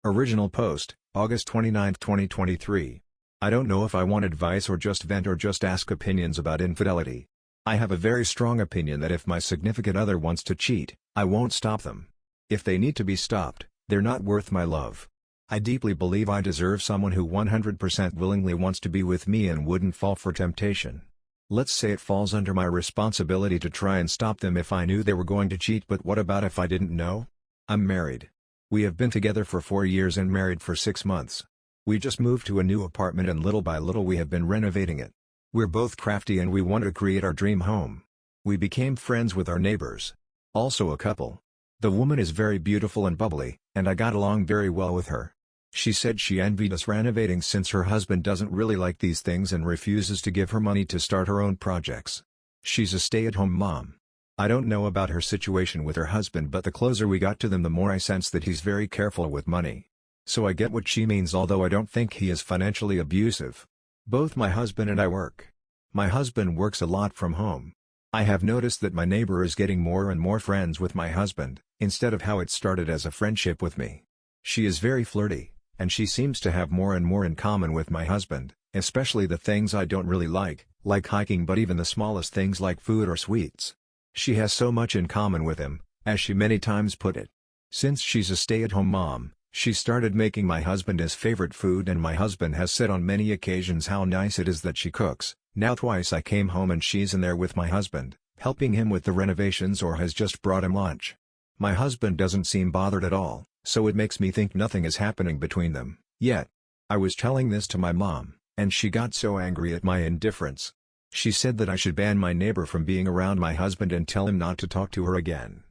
Original post, August 29, 2023. I don't know if I want advice or just vent or just ask opinions about infidelity. I have a very strong opinion that if my significant other wants to cheat, I won't stop them. If they need to be stopped, they're not worth my love. I deeply believe I deserve someone who 100% willingly wants to be with me and wouldn't fall for temptation. Let's say it falls under my responsibility to try and stop them if I knew they were going to cheat, but what about if I didn't know? I'm married. We have been together for 4 years and married for 6 months. We just moved to a new apartment and little by little we have been renovating it. We're both crafty and we want to create our dream home. We became friends with our neighbors. Also a couple. The woman is very beautiful and bubbly, and I got along very well with her. She said she envied us renovating since her husband doesn't really like these things and refuses to give her money to start her own projects. She's a stay-at-home mom. I don't know about her situation with her husband, but the closer we got to them the more I sense that he's very careful with money. So I get what she means, although I don't think he is financially abusive. Both my husband and I work. My husband works a lot from home. I have noticed that my neighbor is getting more and more friends with my husband, instead of how it started as a friendship with me. She is very flirty, and she seems to have more and more in common with my husband, especially the things I don't really like hiking, but even the smallest things like food or sweets. She has so much in common with him, as she many times put it. Since she's a stay-at-home mom, she started making my husband his favorite food, and my husband has said on many occasions how nice it is that she cooks. Now twice I came home and she's in there with my husband, helping him with the renovations or has just brought him lunch. My husband doesn't seem bothered at all, so it makes me think nothing is happening between them, yet. I was telling this to my mom, and she got so angry at my indifference. She said that I should ban my neighbor from being around my husband and tell him not to talk to her again.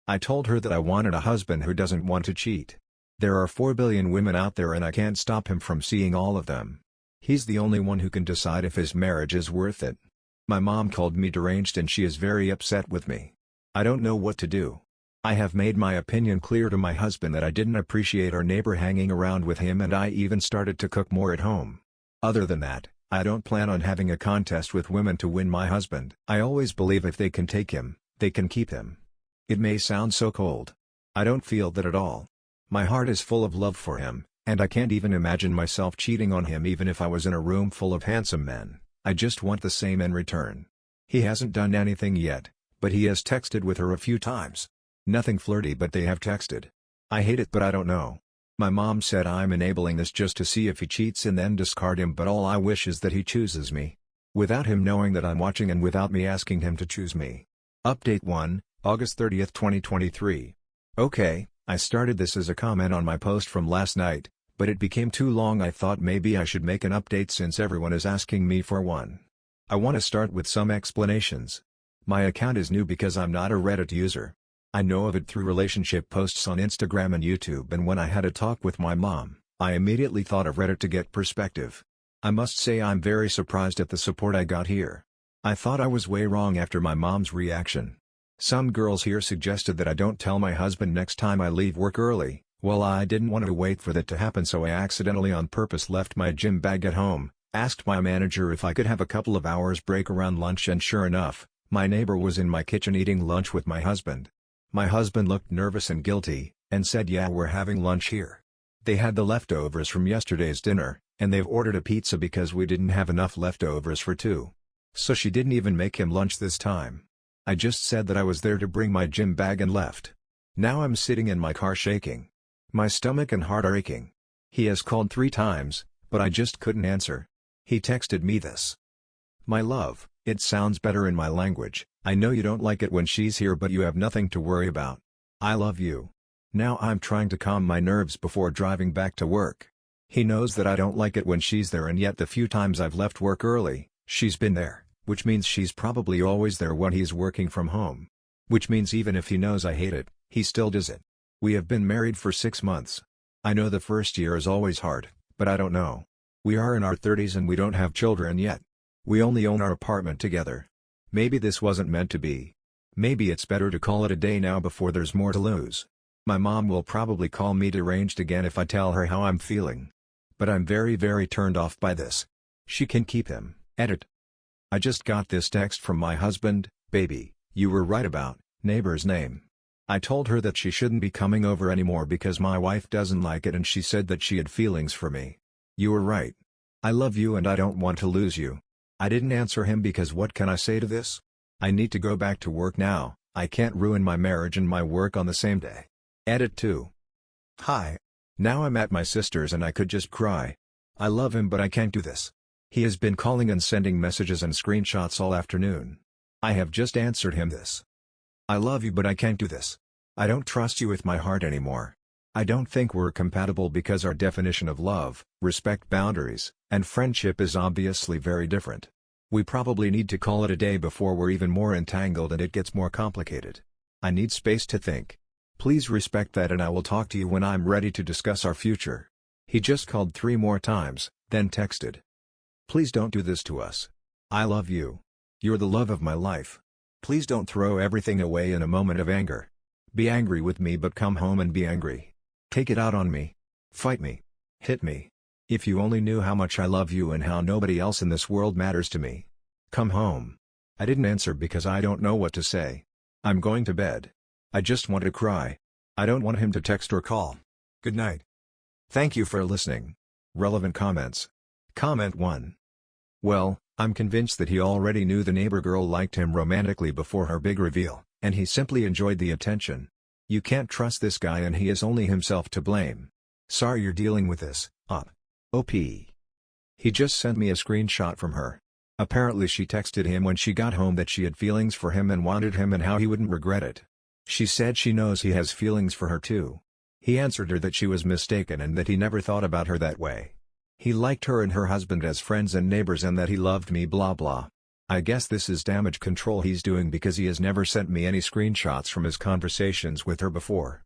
I told her that I wanted a husband who doesn't want to cheat. There are 4 billion women out there and I can't stop him from seeing all of them. He's the only one who can decide if his marriage is worth it. My mom called me deranged and she is very upset with me. I don't know what to do. I have made my opinion clear to my husband that I didn't appreciate our neighbor hanging around with him, and I even started to cook more at home. Other than that, I don't plan on having a contest with women to win my husband. I always believe if they can take him, they can keep him. It may sound so cold. I don't feel that at all. My heart is full of love for him, and I can't even imagine myself cheating on him even if I was in a room full of handsome men. I just want the same in return. He hasn't done anything yet, but he has texted with her a few times. Nothing flirty, but they have texted. I hate it, but I don't know. My mom said I'm enabling this just to see if he cheats and then discard him, but all I wish is that he chooses me. Without him knowing that I'm watching and without me asking him to choose me. Update 1, August 30, 2023. Okay, I started this as a comment on my post from last night, but it became too long. I thought maybe I should make an update since everyone is asking me for one. I want to start with some explanations. My account is new because I'm not a Reddit user. I know of it through relationship posts on Instagram and YouTube, and when I had a talk with my mom, I immediately thought of Reddit to get perspective. I must say I'm very surprised at the support I got here. I thought I was way wrong after my mom's reaction. Some girls here suggested that I don't tell my husband next time I leave work early. Well, I didn't want to wait for that to happen, so I accidentally on purpose left my gym bag at home, asked my manager if I could have a couple of hours break around lunch, and sure enough, my neighbor was in my kitchen eating lunch with my husband. My husband looked nervous and guilty, and said, "Yeah, we're having lunch here." They had the leftovers from yesterday's dinner, and they've ordered a pizza because we didn't have enough leftovers for two. So she didn't even make him lunch this time. I just said that I was there to bring my gym bag and left. Now I'm sitting in my car shaking. My stomach and heart are aching. He has called 3 times, but I just couldn't answer. He texted me this. "My love, it sounds better in my language. I know you don't like it when she's here, but you have nothing to worry about. I love you. Now I'm trying to calm my nerves before driving back to work." He knows that I don't like it when she's there, and yet the few times I've left work early, she's been there, which means she's probably always there when he's working from home. Which means even if he knows I hate it, he still does it. We have been married for 6 months. I know the first year is always hard, but I don't know. We are in our 30s and we don't have children yet. We only own our apartment together. Maybe this wasn't meant to be. Maybe it's better to call it a day now before there's more to lose. My mom will probably call me deranged again if I tell her how I'm feeling. But I'm very turned off by this. She can keep him. Edit. I just got this text from my husband. "Baby, you were right about neighbor's name. I told her that she shouldn't be coming over anymore because my wife doesn't like it and she said that she had feelings for me. You were right. I love you and I don't want to lose you. I didn't answer him because what can I say to this? I need to go back to work now, I can't ruin my marriage and my work on the same day. Edit 2. Hi. Now I'm at my sister's and I could just cry. I love him but I can't do this. He has been calling and sending messages and screenshots all afternoon. I have just answered him this. I love you but I can't do this. I don't trust you with my heart anymore. I don't think we're compatible because our definition of love, respect boundaries, and friendship is obviously very different. We probably need to call it a day before we're even more entangled and it gets more complicated. I need space to think. Please respect that and I will talk to you when I'm ready to discuss our future. He just called 3 more times, then texted. Please don't do this to us. I love you. You're the love of my life. Please don't throw everything away in a moment of anger. Be angry with me but come home and be angry. Take it out on me. Fight me. Hit me. If you only knew how much I love you and how nobody else in this world matters to me. Come home. I didn't answer because I don't know what to say. I'm going to bed. I just want to cry. I don't want him to text or call. Good night. Thank you for listening. Relevant comments. Comment 1. Well, I'm convinced that he already knew the neighbor girl liked him romantically before her big reveal, and he simply enjoyed the attention. You can't trust this guy and he is only himself to blame. Sorry you're dealing with this, OP. He just sent me a screenshot from her. Apparently she texted him when she got home that she had feelings for him and wanted him and how he wouldn't regret it. She said she knows he has feelings for her too. He answered her that she was mistaken and that he never thought about her that way. He liked her and her husband as friends and neighbors and that he loved me blah blah. I guess this is damage control he's doing because he has never sent me any screenshots from his conversations with her before.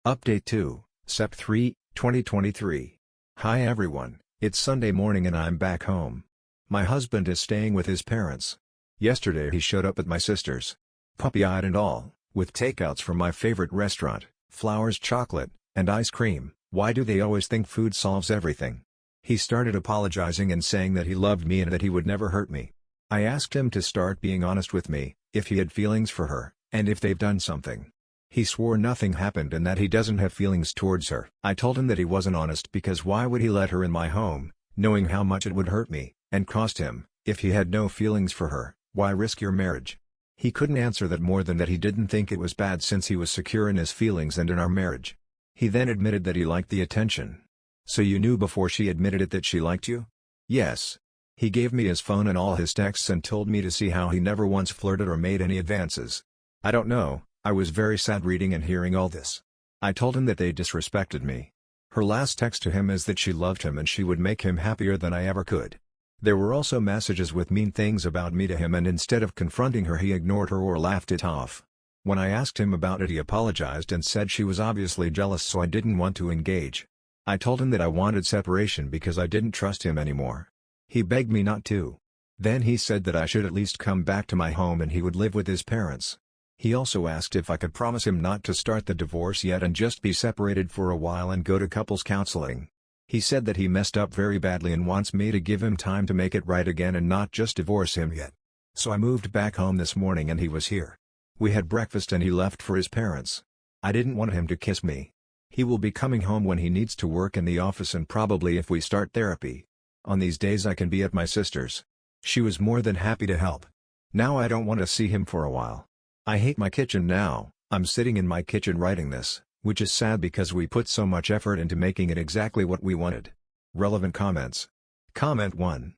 Update 2, Sep 3, 2023. Hi everyone, it's Sunday morning and I'm back home. My husband is staying with his parents. Yesterday he showed up at my sister's. Puppy-eyed and all, with takeouts from my favorite restaurant, flowers, chocolate, and ice cream. Why do they always think food solves everything? He started apologizing and saying that he loved me and that he would never hurt me. I asked him to start being honest with me, if he had feelings for her, and if they've done something. He swore nothing happened and that he doesn't have feelings towards her. I told him that he wasn't honest because why would he let her in my home, knowing how much it would hurt me, and cost him, if he had no feelings for her, why risk your marriage? He couldn't answer that more than that he didn't think it was bad since he was secure in his feelings and in our marriage. He then admitted that he liked the attention. So you knew before she admitted it that she liked you? Yes. He gave me his phone and all his texts and told me to see how he never once flirted or made any advances. I don't know, I was very sad reading and hearing all this. I told him that they disrespected me. Her last text to him is that she loved him and she would make him happier than I ever could. There were also messages with mean things about me to him and instead of confronting her he ignored her or laughed it off. When I asked him about it he apologized and said she was obviously jealous so I didn't want to engage. I told him that I wanted separation because I didn't trust him anymore. He begged me not to. Then he said that I should at least come back to my home and he would live with his parents. He also asked if I could promise him not to start the divorce yet and just be separated for a while and go to couples counseling. He said that he messed up very badly and wants me to give him time to make it right again and not just divorce him yet. So I moved back home this morning and he was here. We had breakfast and he left for his parents. I didn't want him to kiss me. He will be coming home when he needs to work in the office and probably if we start therapy. On these days I can be at my sister's. She was more than happy to help. Now I don't want to see him for a while. I hate my kitchen now. I'm sitting in my kitchen writing this, which is sad because we put so much effort into making it exactly what we wanted. Relevant comments. Comment 1.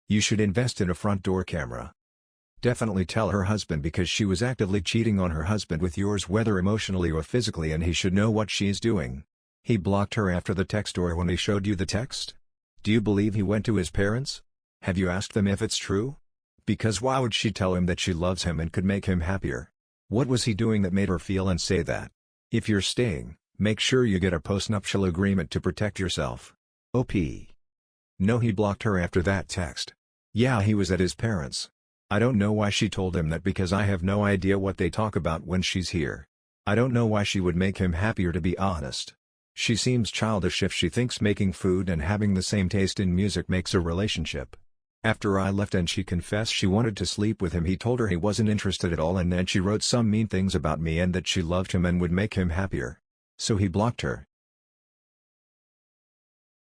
You should invest in a front door camera. Definitely tell her husband because she was actively cheating on her husband with yours whether emotionally or physically and he should know what she's doing. He blocked her after the text or when he showed you the text? Do you believe he went to his parents? Have you asked them if it's true? Because why would she tell him that she loves him and could make him happier? What was he doing that made her feel and say that? If you're staying, make sure you get a postnuptial agreement to protect yourself. OP. No, he blocked her after that text. Yeah, he was at his parents'. I don't know why she told him that because I have no idea what they talk about when she's here. I don't know why she would make him happier to be honest. She seems childish if she thinks making food and having the same taste in music makes a relationship. After I left and she confessed she wanted to sleep with him, he told her he wasn't interested at all, and then she wrote some mean things about me and that she loved him and would make him happier. So he blocked her.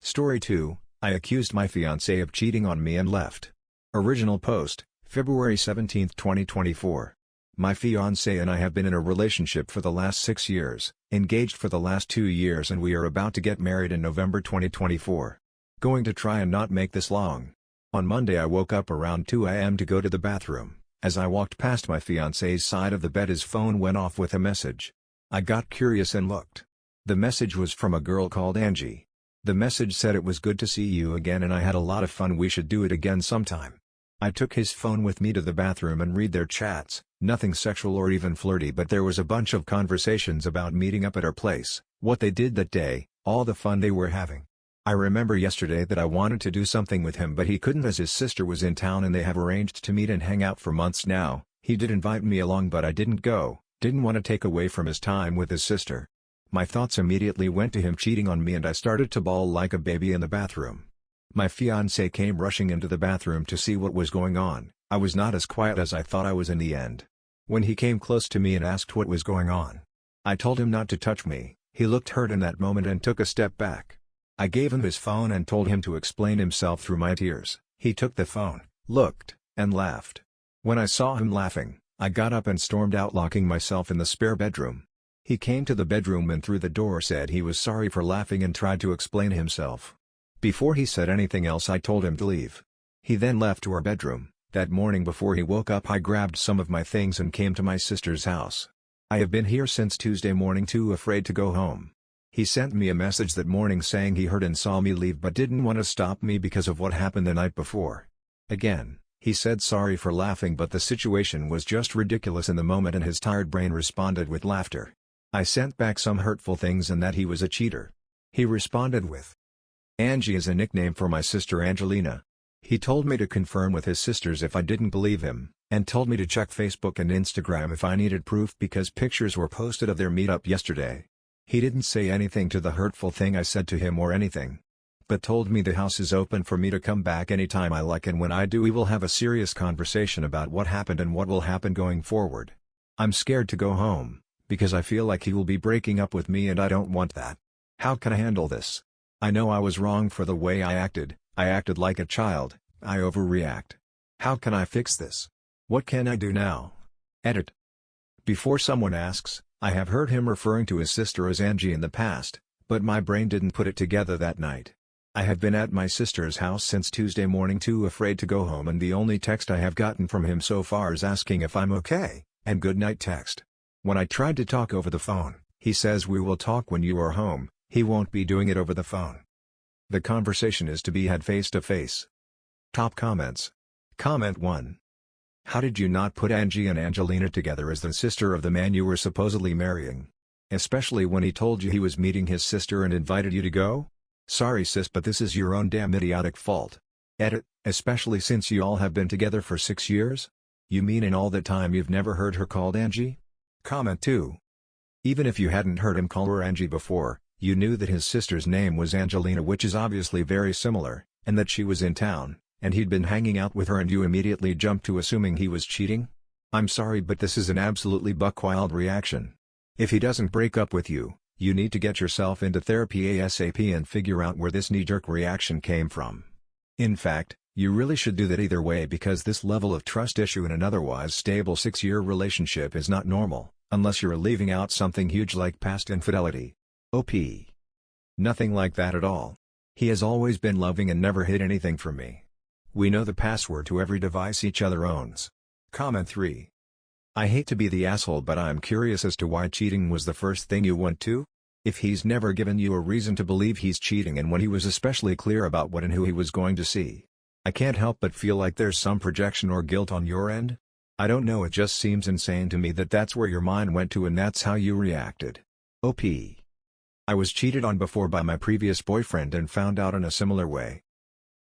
Story 2, I accused my fiancé of cheating on me and left. Original post, February 17, 2024. My fiancé and I have been in a relationship for the last 6 years, engaged for the last 2 years, and we are about to get married in November 2024. Going to try and not make this long. On Monday I woke up around 2 a.m. to go to the bathroom. As I walked past my fiancé's side of the bed, his phone went off with a message. I got curious and looked. The message was from a girl called Angie. The message said, "It was good to see you again and I had a lot of fun, we should do it again sometime." I took his phone with me to the bathroom and read their chats, nothing sexual or even flirty, but there was a bunch of conversations about meeting up at our place, what they did that day, all the fun they were having. I remember yesterday that I wanted to do something with him but he couldn't as his sister was in town and they have arranged to meet and hang out for months now. He did invite me along but I didn't go, didn't want to take away from his time with his sister. My thoughts immediately went to him cheating on me and I started to bawl like a baby in the bathroom. My fiancé came rushing into the bathroom to see what was going on. I was not as quiet as I thought I was in the end. When he came close to me and asked what was going on, I told him not to touch me. He looked hurt in that moment and took a step back. I gave him his phone and told him to explain himself through my tears. He took the phone, looked, and laughed. When I saw him laughing, I got up and stormed out, locking myself in the spare bedroom. He came to the bedroom and through the door said he was sorry for laughing and tried to explain himself. Before he said anything else I told him to leave. He then left to our bedroom. That morning before he woke up I grabbed some of my things and came to my sister's house. I have been here since Tuesday morning, too afraid to go home. He sent me a message that morning saying he heard and saw me leave but didn't want to stop me because of what happened the night before. Again, he said sorry for laughing but the situation was just ridiculous in the moment and his tired brain responded with laughter. I sent back some hurtful things and that he was a cheater. He responded with, "Angie is a nickname for my sister Angelina." He told me to confirm with his sisters if I didn't believe him, and told me to check Facebook and Instagram if I needed proof because pictures were posted of their meetup yesterday. He didn't say anything to the hurtful thing I said to him or anything, but told me the house is open for me to come back anytime I like, and when I do we will have a serious conversation about what happened and what will happen going forward. I'm scared to go home, because I feel like he will be breaking up with me and I don't want that. How can I handle this? I know I was wrong for the way I acted like a child, I overreact. How can I fix this? What can I do now? Edit. Before someone asks, I have heard him referring to his sister as Angie in the past, but my brain didn't put it together that night. I have been at my sister's house since Tuesday morning, too afraid to go home, and the only text I have gotten from him so far is asking if I'm okay, and good night text. When I tried to talk over the phone, he says we will talk when you are home, he won't be doing it over the phone. The conversation is to be had face to face. Top comments. Comment 1. How did you not put Angie and Angelina together as the sister of the man you were supposedly marrying? Especially when he told you he was meeting his sister and invited you to go? Sorry sis, but this is your own damn idiotic fault. Edit, especially since you all have been together for 6 years? You mean in all that time you've never heard her called Angie? Comment 2. Even if you hadn't heard him call her Angie before, you knew that his sister's name was Angelina, which is obviously very similar, and that she was in town, and he'd been hanging out with her, and you immediately jumped to assuming he was cheating? I'm sorry, but this is an absolutely buck-wild reaction. If he doesn't break up with you, you need to get yourself into therapy ASAP and figure out where this knee-jerk reaction came from. In fact, you really should do that either way, because this level of trust issue in an otherwise stable 6-year relationship is not normal, unless you're leaving out something huge like past infidelity. OP. Nothing like that at all. He has always been loving and never hid anything from me. We know the password to every device each other owns. Comment 3. I hate to be the asshole, but I'm curious as to why cheating was the first thing you went to? If he's never given you a reason to believe he's cheating, and when he was especially clear about what and who he was going to see, I can't help but feel like there's some projection or guilt on your end. I don't know, it just seems insane to me that that's where your mind went to and that's how you reacted. OP. I was cheated on before by my previous boyfriend and found out in a similar way.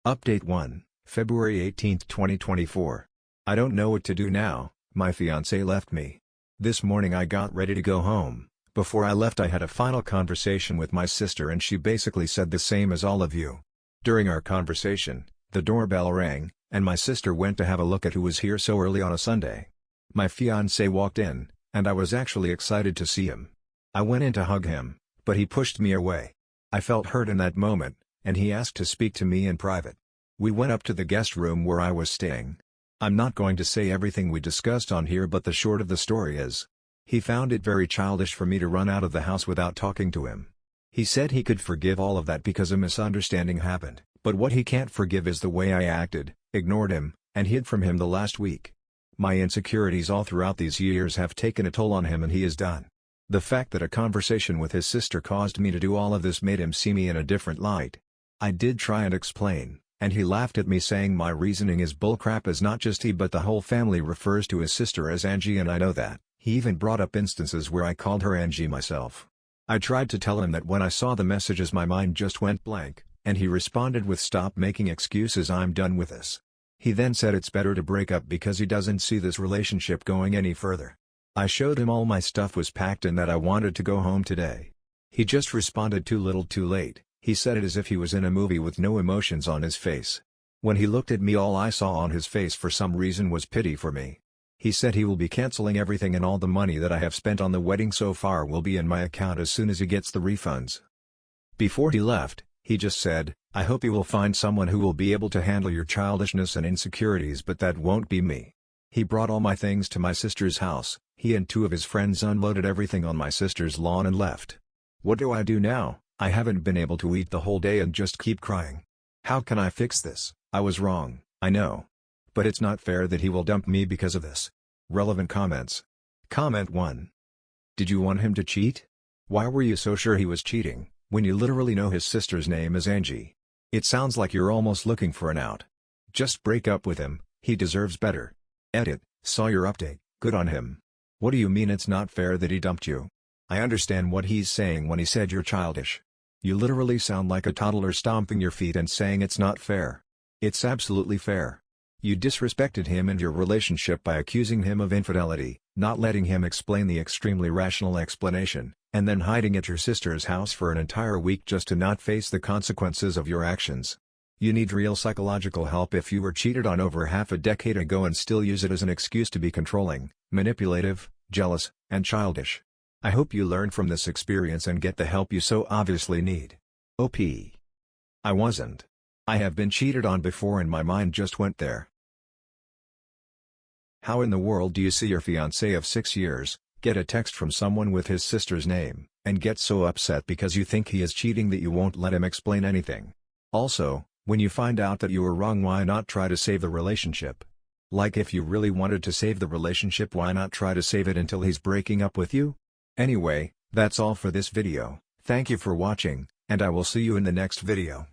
Update 1, February 18, 2024. I don't know what to do now, my fiancé left me. This morning I got ready to go home. Before I left I had a final conversation with my sister and she basically said the same as all of you. During our conversation, the doorbell rang, and my sister went to have a look at who was here so early on a Sunday. My fiancé walked in, and I was actually excited to see him. I went in to hug him, but he pushed me away. I felt hurt in that moment, and he asked to speak to me in private. We went up to the guest room where I was staying. I'm not going to say everything we discussed on here, but the short of the story is, he found it very childish for me to run out of the house without talking to him. He said he could forgive all of that because a misunderstanding happened, but what he can't forgive is the way I acted, ignored him, and hid from him the last week. My insecurities all throughout these years have taken a toll on him, and he is done. The fact that a conversation with his sister caused me to do all of this made him see me in a different light. I did try and explain, and he laughed at me saying my reasoning is bullcrap, as not just he but the whole family refers to his sister as Angie, and I know that. He even brought up instances where I called her Angie myself. I tried to tell him that when I saw the messages my mind just went blank, and he responded with "Stop making excuses, I'm done with this." He then said it's better to break up because he doesn't see this relationship going any further. I showed him all my stuff was packed and that I wanted to go home today. He just responded too little too late. He said it as if he was in a movie with no emotions on his face. When he looked at me, all I saw on his face for some reason was pity for me. He said he will be canceling everything and all the money that I have spent on the wedding so far will be in my account as soon as he gets the refunds. Before he left, he just said, "I hope you will find someone who will be able to handle your childishness and insecurities, but that won't be me." He brought all my things to my sister's house. He and two of his friends unloaded everything on my sister's lawn and left. What do I do now? I haven't been able to eat the whole day and just keep crying. How can I fix this? I was wrong, I know. But it's not fair that he will dump me because of this. Relevant comments. Comment 1. Did you want him to cheat? Why were you so sure he was cheating, when you literally know his sister's name is Angie? It sounds like you're almost looking for an out. Just break up with him, he deserves better. Edit, saw your update, good on him. What do you mean it's not fair that he dumped you? I understand what he's saying when he said you're childish. You literally sound like a toddler stomping your feet and saying it's not fair. It's absolutely fair. You disrespected him and your relationship by accusing him of infidelity, not letting him explain the extremely rational explanation, and then hiding at your sister's house for an entire week just to not face the consequences of your actions. You need real psychological help if you were cheated on over half a decade ago and still use it as an excuse to be controlling, manipulative, jealous, and childish. I hope you learn from this experience and get the help you so obviously need. OP. I wasn't. I have been cheated on before and my mind just went there. How in the world do you see your fiancé of 6 years, get a text from someone with his sister's name, and get so upset because you think he is cheating that you won't let him explain anything? Also, when you find out that you were wrong, why not try to save the relationship? Like, if you really wanted to save the relationship, why not try to save it until he's breaking up with you? Anyway, that's all for this video. Thank you for watching, and I will see you in the next video.